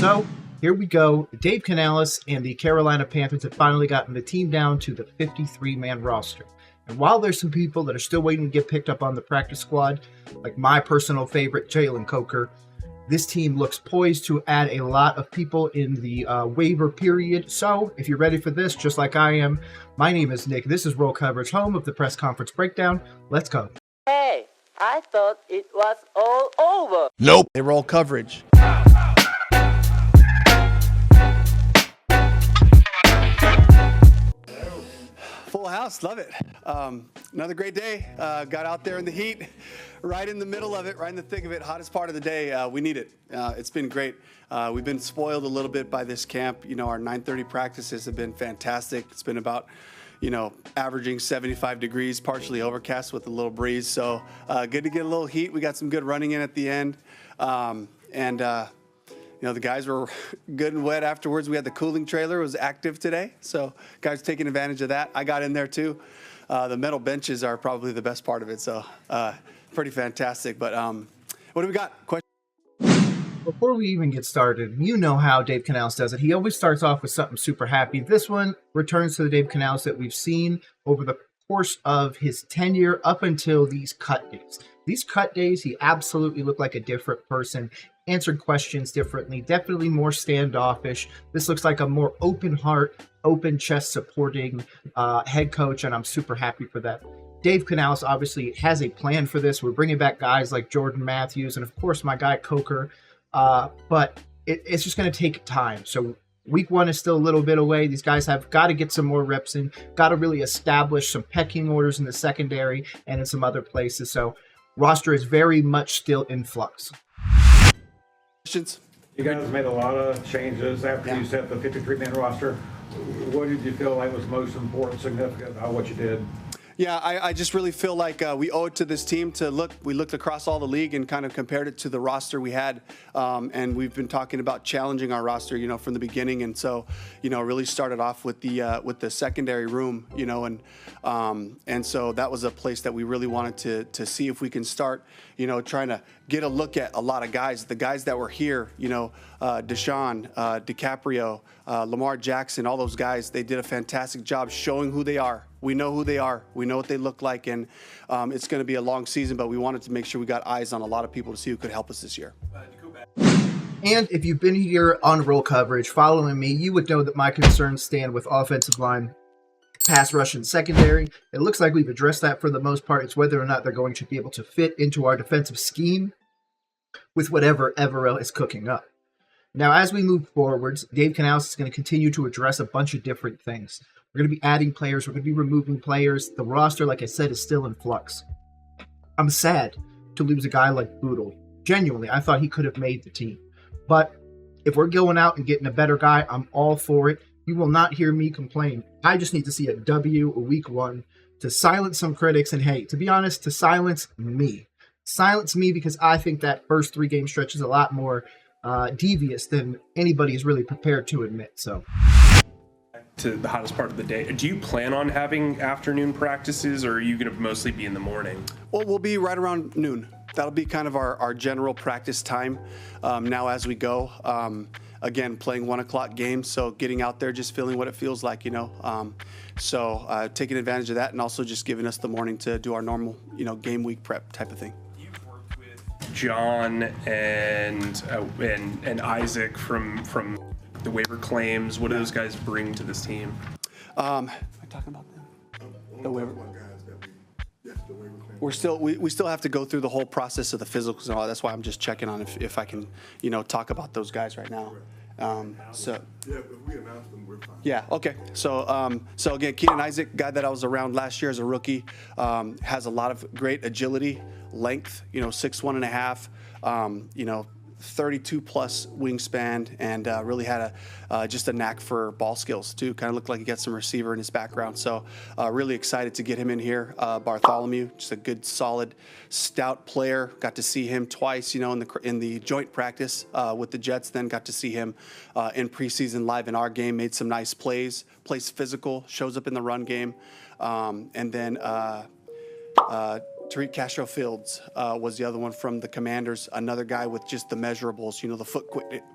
So here we go. Dave Canales and the Carolina Panthers have finally gotten the team down to the 53-man roster. And while there's some people that are still waiting to get picked up on the practice squad, like my personal favorite, Jalen Coker, this team looks poised to add a lot of people in the waiver period. So if you're ready for this, just like I am, my name is Nick. This is Roll Coverage, home of the press conference breakdown. Let's go. Hey, I thought it was all over. Nope. They Roll Coverage. Full house, love it. Another great day. Got out there in the heat, right in the middle of it, right in the thick of it, hottest part of the day. We need it. It's been great. We've been spoiled a little bit by this camp. You know, our 9:30 practices have been fantastic. It's been about, averaging 75 degrees, partially overcast with a little breeze. So good to get a little heat. We got some good running in at the end. The guys were good and wet afterwards. We had the cooling trailer. It was active today. So guys taking advantage of that. I got in there too. The metal benches are probably the best part of it. So pretty fantastic. But what do we got? Before we even get started, you know how Dave Canales does it. He always starts off with something super happy. This one returns to the Dave Canales that we've seen over the course of his tenure up until these cut days. These cut days, he absolutely looked like a different person, answered questions differently, definitely more standoffish. This looks like a more open heart, open chest supporting head coach, and I'm super happy for that. Dave Canales obviously has a plan for this. We're bringing back guys like Jordan Matthews and, of course, my guy Coker. But it's just going to take time. So week one is still a little bit away. These guys have got to get some more reps in, got to really establish some pecking orders in the secondary and in some other places. So roster is very much still in flux. Questions? You guys made a lot of changes after you set the 53-man roster. What did you feel like was most important, significant about what you did? Yeah, I just really feel like we owe it to this team to look. We looked across all the league and kind of compared it to the roster we had, and we've been talking about challenging our roster, from the beginning. And so, really started off with the secondary room, and so that was a place that we really wanted to see if we can start, trying to get a look at a lot of guys. The guys that were here, Deshaun, DiCaprio, Lamar Jackson, all those guys. They did a fantastic job showing who they are. We know who they are. We know what they look like, and it's going to be a long season, but we wanted to make sure we got eyes on a lot of people to see who could help us this year. And if you've been here on Roll Coverage following me, you would know that my concerns stand with offensive line, pass rush, and secondary. It looks like we've addressed that for the most part. It's whether or not they're going to be able to fit into our defensive scheme with whatever Everell is cooking up. Now, as we move forwards, Dave Canales is going to continue to address a bunch of different things. We're going to be adding players. We're going to be removing players. The roster, like I said, is still in flux. I'm sad to lose a guy like Boodle. Genuinely, I thought he could have made the team. But if we're going out and getting a better guy, I'm all for it. You will not hear me complain. I just need to see a W a week one to silence some critics. And hey, to be honest, to silence me. Silence me because I think that first 3-game stretch is a lot more devious than anybody is really prepared to admit. So. To the hottest part of the day. Do you plan on having afternoon practices, or are you going to mostly be in the morning? Well, we'll be right around noon. That'll be kind of our general practice time now as we go. Again, playing 1 o'clock games, so getting out there, just feeling what it feels like, So taking advantage of that, and also just giving us the morning to do our normal, game week prep type of thing. You've worked with John and Isaac from the waiver claims. What do those guys bring to this team? Am I talking about them? The waiver. We still have to go through the whole process of the physicals and all. That's why I'm just checking on if I can, talk about those guys right now. So yeah, if we announce them, we're fine. Yeah, okay. So again, Keenan Isaac, guy that I was around last year as a rookie, has a lot of great agility, length, 6'1" and a half, 32 plus wingspan, and really had just a knack for ball skills too. Kind of looked like he got some receiver in his background. So really excited to get him in here. Bartholomew, just a good, solid, stout player. Got to see him twice, in the joint practice with the Jets. Then got to see him in preseason live in our game. Made some nice plays. Plays physical. Shows up in the run game. And then Tariq Castro Fields was the other one from the Commanders, another guy with just the measurables, the foot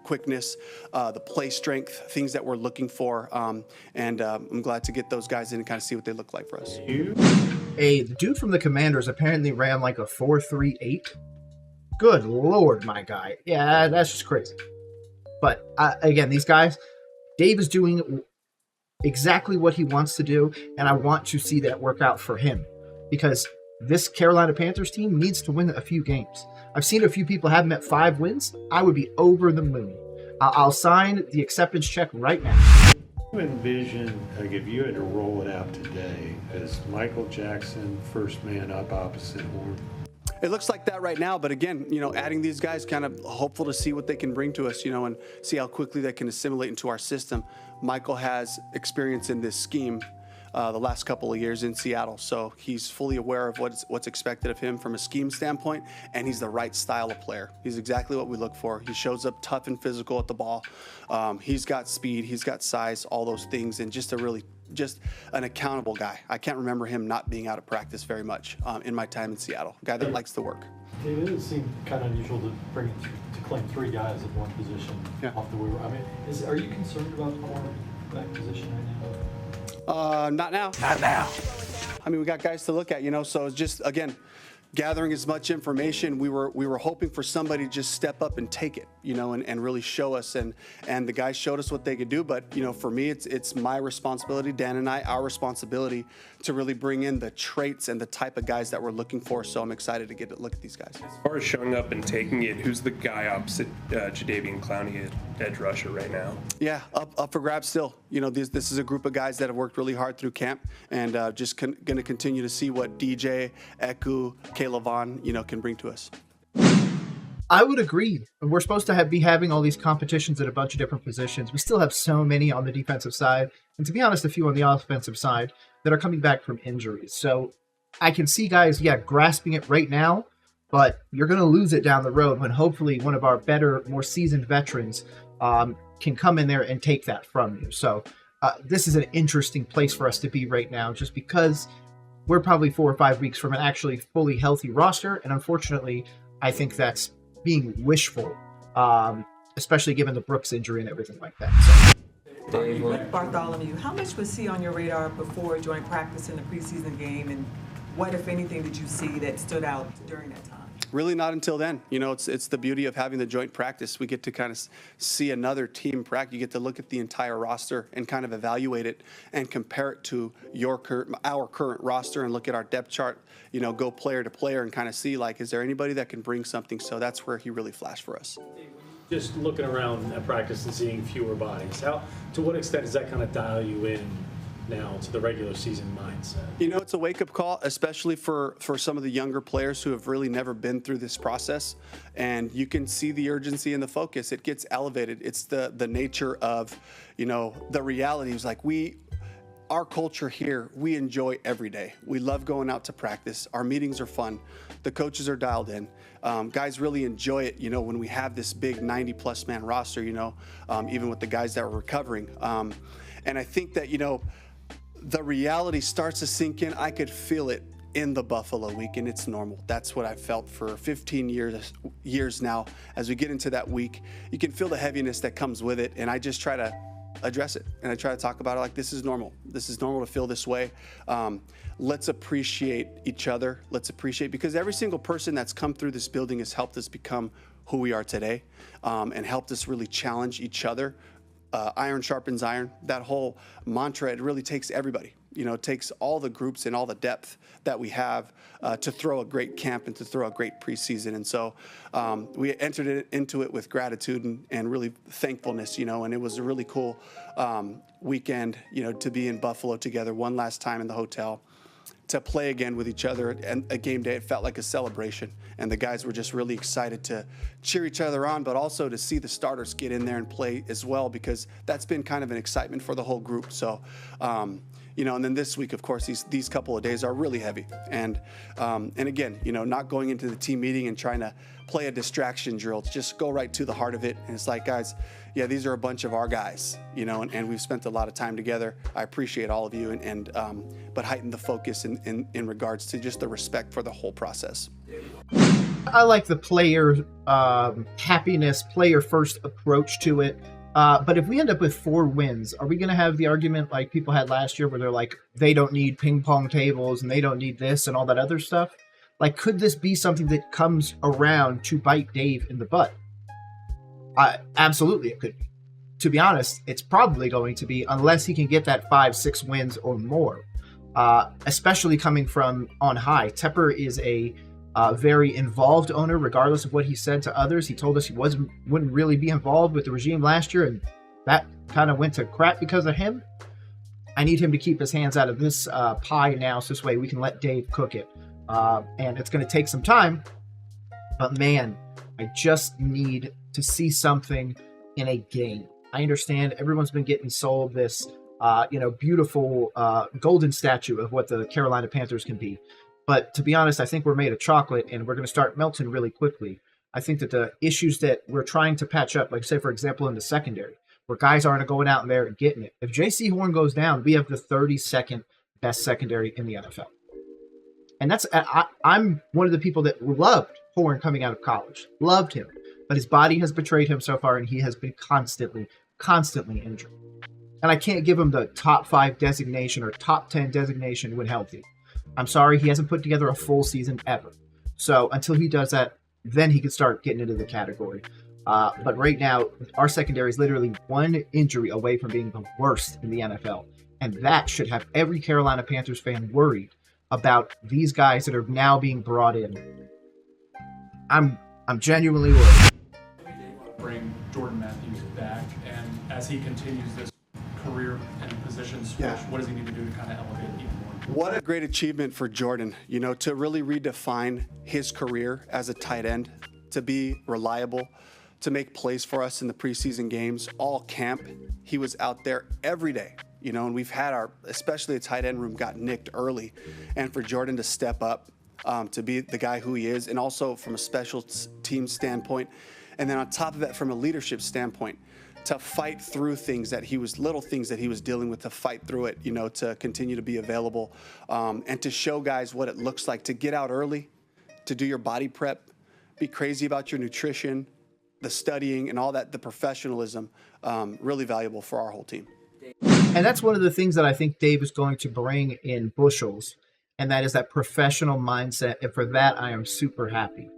quickness, the play strength, things that we're looking for. And I'm glad to get those guys in and kind of see what they look like for us. The dude from the Commanders apparently ran like a 4.38. Good Lord, my guy. Yeah, that's just crazy. But again, these guys, Dave is doing exactly what he wants to do, and I want to see that work out for him, because this Carolina Panthers team needs to win a few games. I've seen a few people have them at 5 wins. I would be over the moon. I'll sign the acceptance check right now. You envision, like, if you had to roll it out today, as Michael Jackson first man up opposite Horn? It looks like that right now, but again, adding these guys, kind of hopeful to see what they can bring to us, and see how quickly they can assimilate into our system. Michael has experience in this scheme the last couple of years in Seattle, so he's fully aware of what's expected of him from a scheme standpoint, and he's the right style of player. He's exactly what we look for. He shows up tough and physical at the ball. He's got speed, he's got size, all those things, and just an accountable guy. I can't remember him not being out of practice very much in my time in Seattle. A guy that likes to work. It does seem kind of unusual to claim 3 guys at one position off the waiver. I mean, are you concerned about the cornerback position right now? Not now. Not now. I mean, we got guys to look at, so it's just, again, gathering as much information. We were hoping for somebody to just step up and take it, and really show us. And the guys showed us what they could do. But, for me, it's my responsibility, Dan and I, our responsibility to really bring in the traits and the type of guys that we're looking for. So I'm excited to get a look at these guys. As far as showing up and taking it, who's the guy opposite Jadeveon Clowney at edge rusher right now? Yeah, up for grabs still. This is a group of guys that have worked really hard through camp, and just going to continue to see what DJ, Eku, Caleb Vaughn, can bring to us. I would agree. We're supposed to be having all these competitions at a bunch of different positions. We still have so many on the defensive side, and to be honest, a few on the offensive side that are coming back from injuries. So I can see guys, grasping it right now, but you're going to lose it down the road when hopefully one of our better, more seasoned veterans can come in there and take that from you. So this is an interesting place for us to be right now, just because we're probably 4 or 5 weeks from an actually fully healthy roster. And unfortunately, I think that's being wishful, especially given the Brooks injury and everything like that. So. Bartholomew, how much was he on your radar before joint practice in the preseason game, and what, if anything, did you see that stood out during that time? Really not until then. It's the beauty of having the joint practice. We get to kind of see another team practice. You get to look at the entire roster and kind of evaluate it and compare it to our current roster and look at our depth chart, go player to player and kind of see, is there anybody that can bring something? So that's where he really flashed for us. Just looking around at practice and seeing fewer bodies, to what extent does that kind of dial you in now to the regular season mindset? It's a wake-up call, especially for some of the younger players who have really never been through this process. And you can see the urgency and the focus. It gets elevated. It's the nature of, the reality is our culture here, we enjoy every day. We love going out to practice. Our meetings are fun. The coaches are dialed in. Guys really enjoy it, when we have this big 90-plus man roster, even with the guys that are recovering. And I think that, the reality starts to sink in. I could feel it in the Buffalo week, and it's normal. That's what I've felt for 15 years now. As we get into that week, you can feel the heaviness that comes with it, and I just try to address it, and I try to talk about it this is normal. This is normal to feel this way. Let's appreciate each other. Let's appreciate, because every single person that's come through this building has helped us become who we are today, and helped us really challenge each other. Iron sharpens iron. That whole mantra, it really takes everybody. It takes all the groups and all the depth that we have to throw a great camp and to throw a great preseason. And so we entered into it with gratitude and really thankfulness, and it was a really cool weekend, to be in Buffalo together one last time in the hotel, to play again with each other. And a game day, it felt like a celebration. And the guys were just really excited to cheer each other on, but also to see the starters get in there and play as well, because that's been kind of an excitement for the whole group. So, and then this week, of course, these couple of days are really heavy. And again, not going into the team meeting and trying to play a distraction drill, just go right to the heart of it. And it's guys, yeah, these are a bunch of our guys, and we've spent a lot of time together. I appreciate all of you, but heighten the focus in regards to just the respect for the whole process. I like the player happiness, player first approach to it. But if we end up with 4 wins, are we going to have the argument like people had last year where they're like, they don't need ping pong tables and they don't need this and all that other stuff? Like, could this be something that comes around to bite Dave in the butt? Absolutely, it could be. To be honest, it's probably going to be, unless he can get that 5-6 wins or more, especially coming from on high. Tepper is a very involved owner, regardless of what he said to others. He told us he wouldn't really be involved with the regime last year, and that kind of went to crap because of him. I need him to keep his hands out of this pie now, so this way we can let Dave cook it. And it's going to take some time, but man, I just need to see something in a game. I understand everyone's been getting sold this, beautiful golden statue of what the Carolina Panthers can be. But to be honest, I think we're made of chocolate and we're going to start melting really quickly. I think that the issues that we're trying to patch up, like say, for example, in the secondary, where guys aren't going out there and getting it. If J.C. Horn goes down, we have the 32nd best secondary in the NFL. And I'm one of the people that loved Horn coming out of college. Loved him. But his body has betrayed him so far, and he has been constantly injured. And I can't give him the top 5 designation or top 10 designation when healthy. I'm sorry, he hasn't put together a full season ever. So until he does that, then he can start getting into the category. But right now, our secondary is literally 1 injury away from being the worst in the NFL. And that should have every Carolina Panthers fan worried about these guys that are now being brought in. I'm genuinely worried. Bring Jordan Matthews back, and as he continues this career and position switch, what does he need to do to kind of elevate even more? What a great achievement for Jordan, to really redefine his career as a tight end, to be reliable, to make plays for us in the preseason games, all camp. He was out there every day, and we've had especially the tight end room got nicked early. And for Jordan to step up, to be the guy who he is, and also from a special team standpoint, and then on top of that, from a leadership standpoint, to fight through little things that he was dealing with, to fight through it, to continue to be available, and to show guys what it looks like to get out early, to do your body prep, be crazy about your nutrition, the studying and all that, the professionalism, really valuable for our whole team. And that's one of the things that I think Dave is going to bring in bushels, and that is that professional mindset. And for that, I am super happy.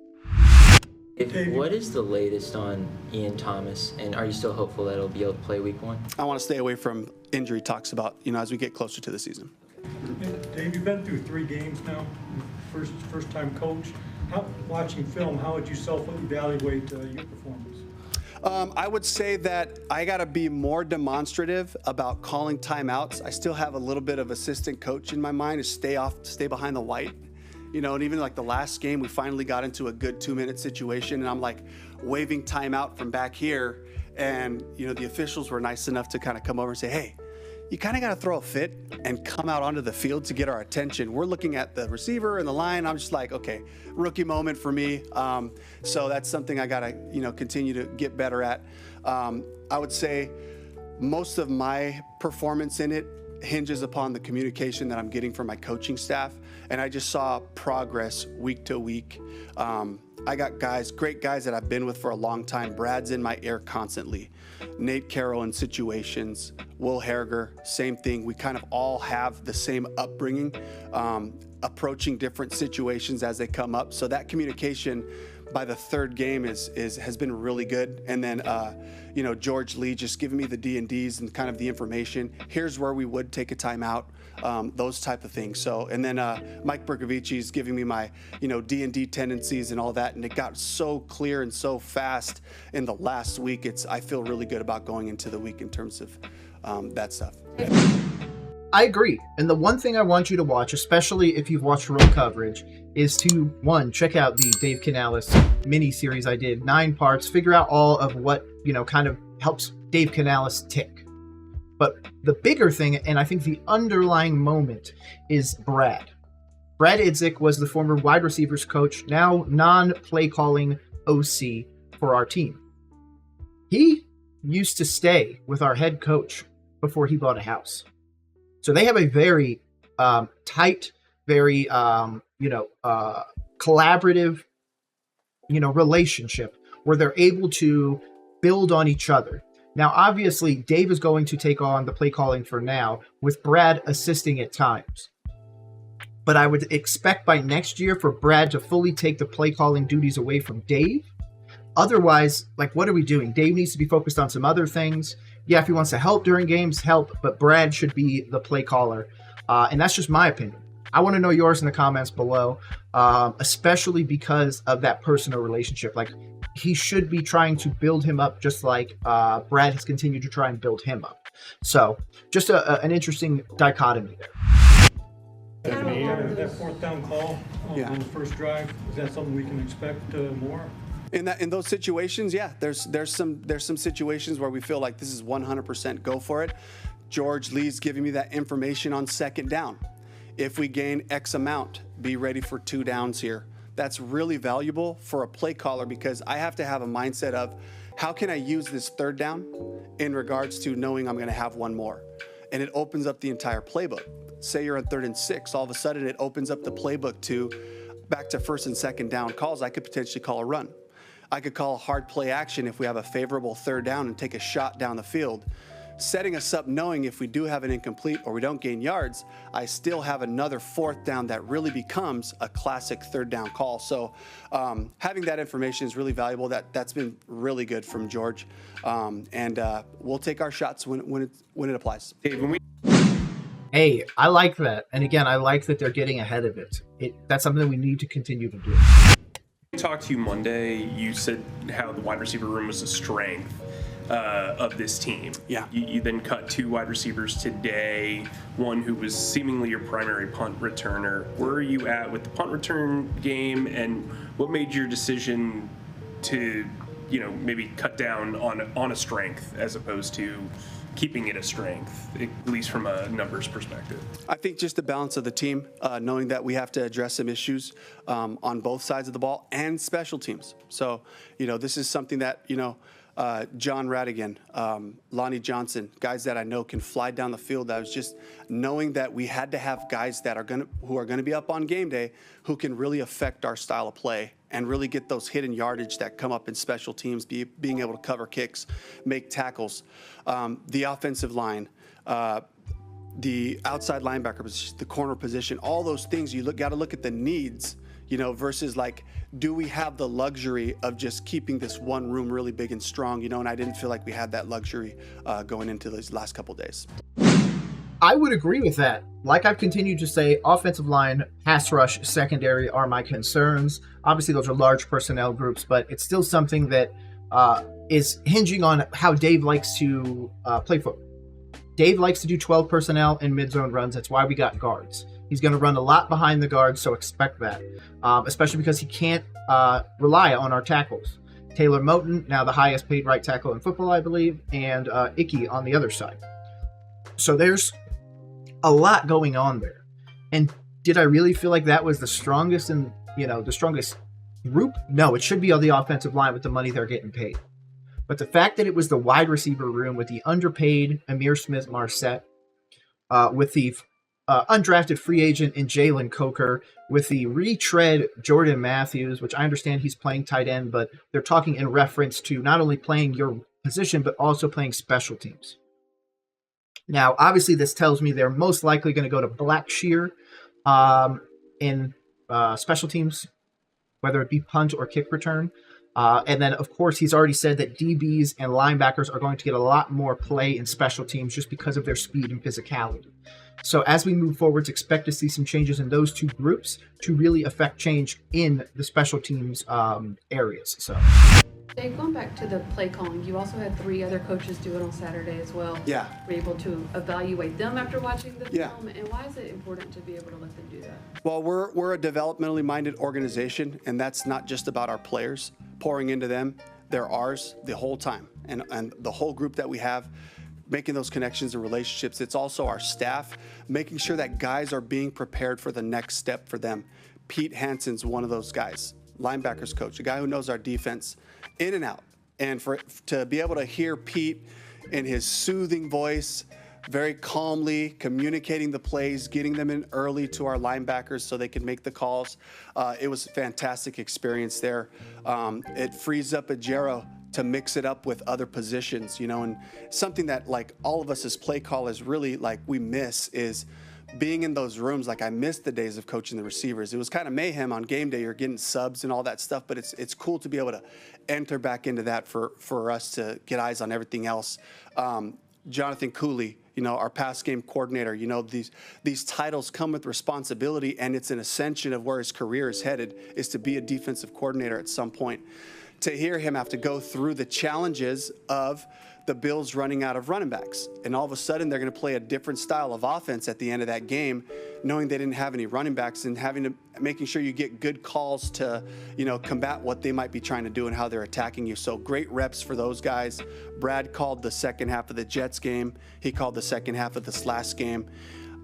What is the latest on Ian Thomas, and are you still hopeful that he'll be able to play week 1? I want to stay away from injury talks about, as we get closer to the season. Dave, you've been through 3 games now, first time coach. Watching film, how would you self-evaluate your performance? I would say that I got to be more demonstrative about calling timeouts. I still have a little bit of assistant coach in my mind, to stay behind the white. And even like the last game, we finally got into a good 2-minute situation, and I'm like waving timeout from back here. And, the officials were nice enough to kind of come over and say, hey, you kind of got to throw a fit and come out onto the field to get our attention. We're looking at the receiver and the line. I'm just like, okay, rookie moment for me. So that's something I got to, continue to get better at. I would say most of my performance in it hinges upon the communication that I'm getting from my coaching staff. And I just saw progress week to week. I got great guys that I've been with for a long time. Brad's in my ear constantly. Nate Carroll in situations. Will Harriger, same thing. We kind of all have the same upbringing, approaching different situations as they come up. So that communication by the 3rd game has been really good. And then, George Lee just giving me the D&Ds and kind of the information. Here's where we would take a timeout, those type of things. So, and then Mike Bergovici's giving me my, D&D tendencies and all that. And it got so clear and so fast in the last week. I feel really good about going into the week in terms of that stuff. I agree. And the one thing I want you to watch, especially if you've watched roll coverage, is to, 1, check out the Dave Canales mini-series I did, 9 parts, figure out all of what, kind of helps Dave Canales tick. But the bigger thing, and I think the underlying moment, is Brad. Brad Idzik was the former wide receivers coach, now non-play calling OC for our team. He used to stay with our head coach before he bought a house. So they have a very tight, very collaborative, relationship where they're able to build on each other. Now, obviously, Dave is going to take on the play calling for now, with Brad assisting at times. But I would expect by next year for Brad to fully take the play calling duties away from Dave. Otherwise, what are we doing? Dave needs to be focused on some other things. Yeah, if he wants to help during games, help, but Brad should be the play caller. And that's just my opinion. I want to know yours in the comments below, especially because of that personal relationship. He should be trying to build him up just like Brad has continued to try and build him up. So just an interesting dichotomy there. That fourth down call on the first drive, is that something we can expect more? In those situations, yeah, there's some situations where we feel like this is 100% go for it. George Lee's giving me that information on second down. If we gain X amount, be ready for 2 downs here. That's really valuable for a play caller because I have to have a mindset of how can I use this third down in regards to knowing I'm going to have one more. And it opens up the entire playbook. Say you're on 3rd and 6, all of a sudden it opens up the playbook to back to 1st and 2nd down calls. I could potentially call a run. I could call a hard play action if we have a favorable 3rd down and take a shot down the field. Setting us up knowing if we do have an incomplete or we don't gain yards, I still have another 4th down that really becomes a classic 3rd down call. So having that information is really valuable. That's been really good from George. And we'll take our shots when it applies. Dave, Hey, I like that. And again, I like that they're getting ahead of it. That's something that we need to continue to do. I talked to you Monday. You said how the wide receiver room was a strength of this team. Yeah. You then cut 2 wide receivers today, one who was seemingly your primary punt returner. Where are you at with the punt return game, and what made your decision to, maybe cut down on a strength as opposed to keeping it a strength, at least from a numbers perspective? I think just the balance of the team, knowing that we have to address some issues on both sides of the ball and special teams. So, this is something that, John Radigan, Lonnie Johnson, guys that I know can fly down the field. I was just knowing that we had to have guys that who are going to be up on game day who can really affect our style of play and really get those hidden yardage that come up in special teams, being able to cover kicks, make tackles, the offensive line, the outside linebacker position, the corner position, all those things. You got to look at the needs, versus do we have the luxury of just keeping this one room really big and strong, and I didn't feel like we had that luxury going into these last couple days. I would agree with that. Like I've continued to say, offensive line, pass rush, secondary are my concerns. Obviously, those are large personnel groups, but it's still something that is hinging on how Dave likes to play football. Dave likes to do 12 personnel and mid-zone runs. That's why we got guards. He's going to run a lot behind the guards, so expect that, especially because he can't rely on our tackles. Taylor Moton, now the highest paid right tackle in football, I believe, and Icky on the other side. So there's a lot going on there. And did I really feel like that was the strongest the strongest group? No, it should be on the offensive line with the money they're getting paid. But the fact that it was the wide receiver room with the underpaid Amir Smith-Marset, with the undrafted free agent in Jalen Coker, with the retread Jordan Matthews, which I understand he's playing tight end, but they're talking in reference to not only playing your position, but also playing special teams. Now, obviously, this tells me they're most likely going to go to Blackshear in special teams, whether it be punt or kick return. And then, of course, he's already said that DBs and linebackers are going to get a lot more play in special teams just because of their speed and physicality. So as we move forwards, expect to see some changes in those 2 groups to really affect change in the special teams areas. So, Dave, going back to the play calling, you also had 3 other coaches do it on Saturday as well. Yeah. Were you able to evaluate them after watching the film? And why is it important to be able to let them do that? Well, we're a developmentally minded organization, and that's not just about our players pouring into them. They're ours the whole time, and the whole group that we have, making those connections and relationships. It's also our staff, making sure that guys are being prepared for the next step for them. Pete Hansen's one of those guys, linebackers coach, a guy who knows our defense in and out. And to be able to hear Pete in his soothing voice, very calmly communicating the plays, getting them in early to our linebackers so they could make the calls. It was a fantastic experience there. It frees up Ajero to mix it up with other positions, and something that like all of us as play callers really like we miss is being in those rooms. Like I missed the days of coaching the receivers. It was kind of mayhem on game day. You're getting subs and all that stuff, but it's cool to be able to enter back into that for us to get eyes on everything else. Jonathan Cooley, our pass game coordinator, these titles come with responsibility, and it's an ascension of where his career is headed, is to be a defensive coordinator at some point. To hear him have to go through the challenges of the Bills running out of running backs, and all of a sudden they're going to play a different style of offense at the end of that game, knowing they didn't have any running backs, and making sure you get good calls to, combat what they might be trying to do and how they're attacking you. So great reps for those guys. Brad called the second half of the Jets game. He called the second half of this last game.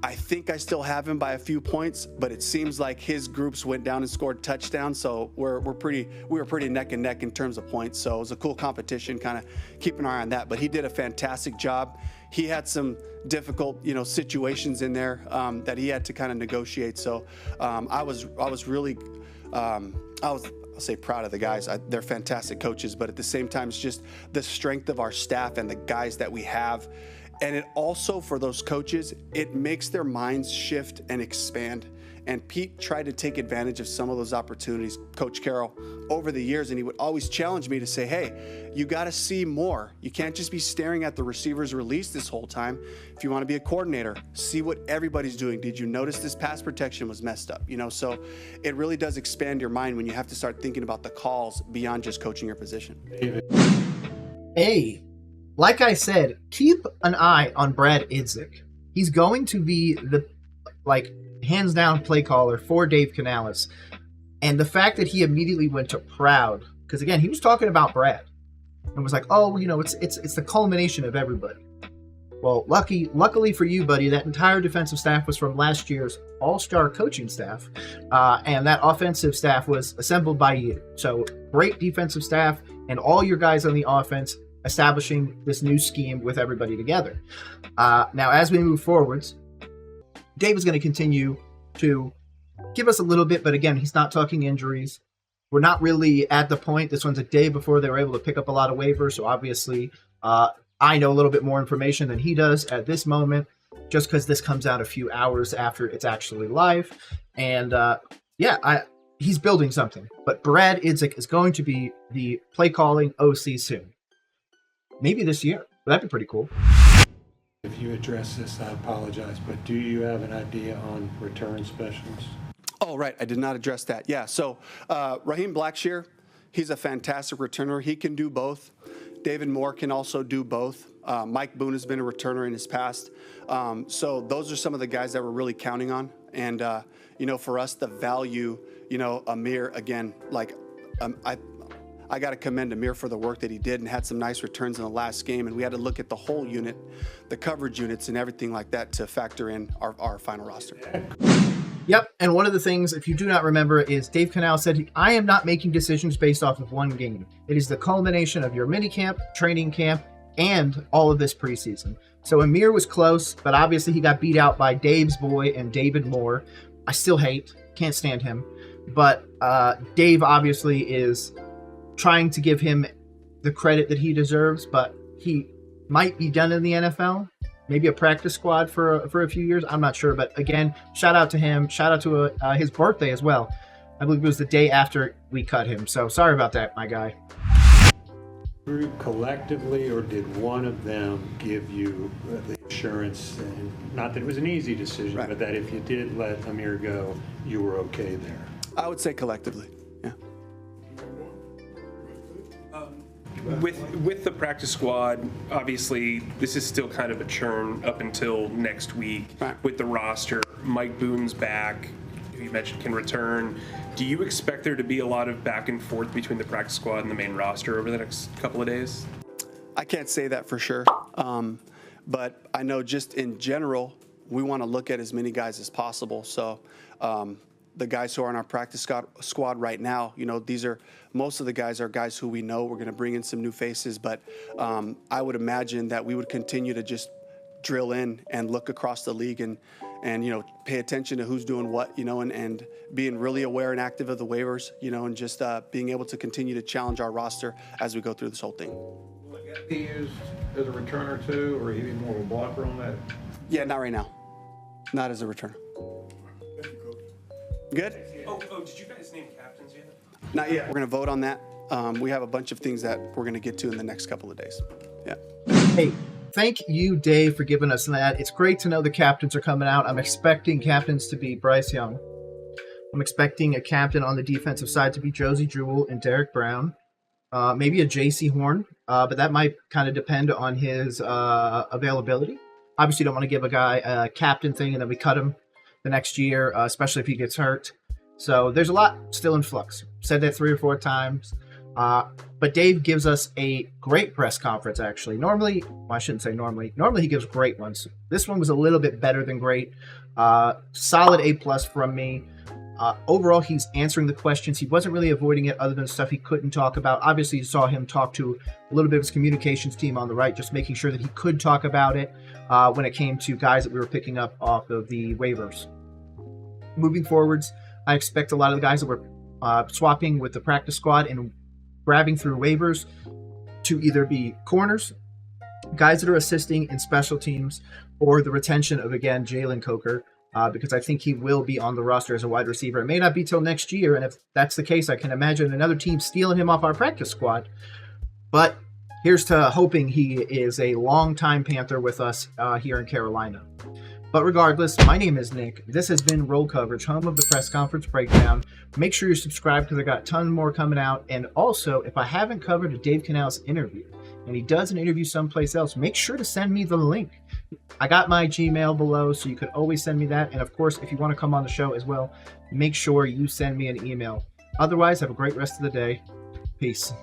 I think I still have him by a few points, but it seems like his groups went down and scored touchdowns. So we were pretty neck and neck in terms of points. So it was a cool competition, kind of keep an eye on that. But he did a fantastic job. He had some difficult, situations in there that he had to kind of negotiate. So I was really, I'll say proud of the guys. They're fantastic coaches, but at the same time, it's just the strength of our staff and the guys that we have. And it also, for those coaches, it makes their minds shift and expand. And Pete tried to take advantage of some of those opportunities, Coach Carroll, over the years. And he would always challenge me to say, hey, you got to see more. You can't just be staring at the receiver's release this whole time. If you want to be a coordinator, see what everybody's doing. Did you notice this pass protection was messed up? So it really does expand your mind when you have to start thinking about the calls beyond just coaching your position. Hey. Like I said, keep an eye on Brad Idzik. He's going to be the, hands down play caller for Dave Canales. And the fact that he immediately went to proud, because again, he was talking about Brad and was like, oh, it's the culmination of everybody. Well, luckily for you, buddy, that entire defensive staff was from last year's all-star coaching staff. And that offensive staff was assembled by you. So great defensive staff and all your guys on the offense establishing this new scheme with everybody together. Now, as we move forwards, Dave is going to continue to give us a little bit, but again, he's not talking injuries. We're not really at the point. This one's a day before they were able to pick up a lot of waivers, so obviously I know a little bit more information than he does at this moment, just because this comes out a few hours after it's actually live. And he's building something. But Brad Idzik is going to be the play calling OC soon. Maybe this year. That'd be pretty cool. If you address this, I apologize, but do you have an idea on return specialists? Oh, right. I did not address that. Yeah. So Raheem Blackshear, he's a fantastic returner. He can do both. David Moore can also do both. Mike Boone has been a returner in his past. So those are some of the guys that we're really counting on. And, for us, the value, Amir, again, I got to commend Amir for the work that he did and had some nice returns in the last game. And we had to look at the whole unit, the coverage units and everything like that to factor in our final roster. Yep. And one of the things, if you do not remember, is Dave Canales said, I am not making decisions based off of one game. It is the culmination of your mini camp, training camp, and all of this preseason. So Amir was close, but obviously he got beat out by Dave's boy and David Moore. I still can't stand him. But Dave obviously is trying to give him the credit that he deserves, but he might be done in the NFL. Maybe a practice squad for a few years. I'm not sure. But again, shout out to him. Shout out to his birthday as well. I believe it was the day after we cut him. So sorry about that, my guy. Group collectively, or did one of them give you the assurance, and not that it was an easy decision, right, but that if you did let Amir go, you were okay there? I would say collectively. With the practice squad, obviously this is still kind of a churn up until next week. Right. With the roster. Mike Boone's back, who you mentioned can return. Do you expect there to be a lot of back and forth between the practice squad and the main roster over the next couple of days? I can't say that for sure, but I know just in general, we want to look at as many guys as possible. So the guys who are on our practice squad right now, most of the guys are guys who we know. We're going to bring in some new faces, but I would imagine that we would continue to just drill in and look across the league and pay attention to who's doing what, and being really aware and active of the waivers, and just being able to continue to challenge our roster as we go through this whole thing. Will he used as a returner too, or he be more of a blocker on that? Yeah, not right now. Not as a returner. Good? Oh, did you guys name captains yet? Not yet. We're going to vote on that. We have a bunch of things that we're going to get to in the next couple of days. Yeah. Hey, thank you, Dave, for giving us that. It's great to know the captains are coming out. I'm expecting captains to be Bryce Young. I'm expecting a captain on the defensive side to be Josie Jewell and Derek Brown. Maybe a J.C. Horn, but that might kind of depend on his availability. Obviously, don't want to give a guy a captain thing and then we cut him the next year, especially if he gets hurt. So there's a lot still in flux. Said that 3 or 4 times. But Dave gives us a great press conference, actually. Normally, well, I shouldn't say normally. Normally, he gives great ones. This one was a little bit better than great. Solid A+ from me. Overall, he's answering the questions. He wasn't really avoiding it other than stuff he couldn't talk about. Obviously, you saw him talk to a little bit of his communications team on the right, just making sure that he could talk about it when it came to guys that we were picking up off of the waivers. Moving forwards, I expect a lot of the guys that were swapping with the practice squad and grabbing through waivers to either be corners, guys that are assisting in special teams, or the retention of, again, Jalen Coker, because I think he will be on the roster as a wide receiver. It may not be till next year, and if that's the case, I can imagine another team stealing him off our practice squad. But here's to hoping he is a long-time Panther with us here in Carolina. But regardless, my name is Nick. This has been Roll Coverage, home of the press conference breakdown. Make sure you subscribe because I got a ton more coming out. And also, if I haven't covered a Dave Canales interview, and he does an interview someplace else, make sure to send me the link. I got my Gmail below, so you could always send me that. And of course, if you want to come on the show as well, make sure you send me an email. Otherwise, have a great rest of the day. Peace.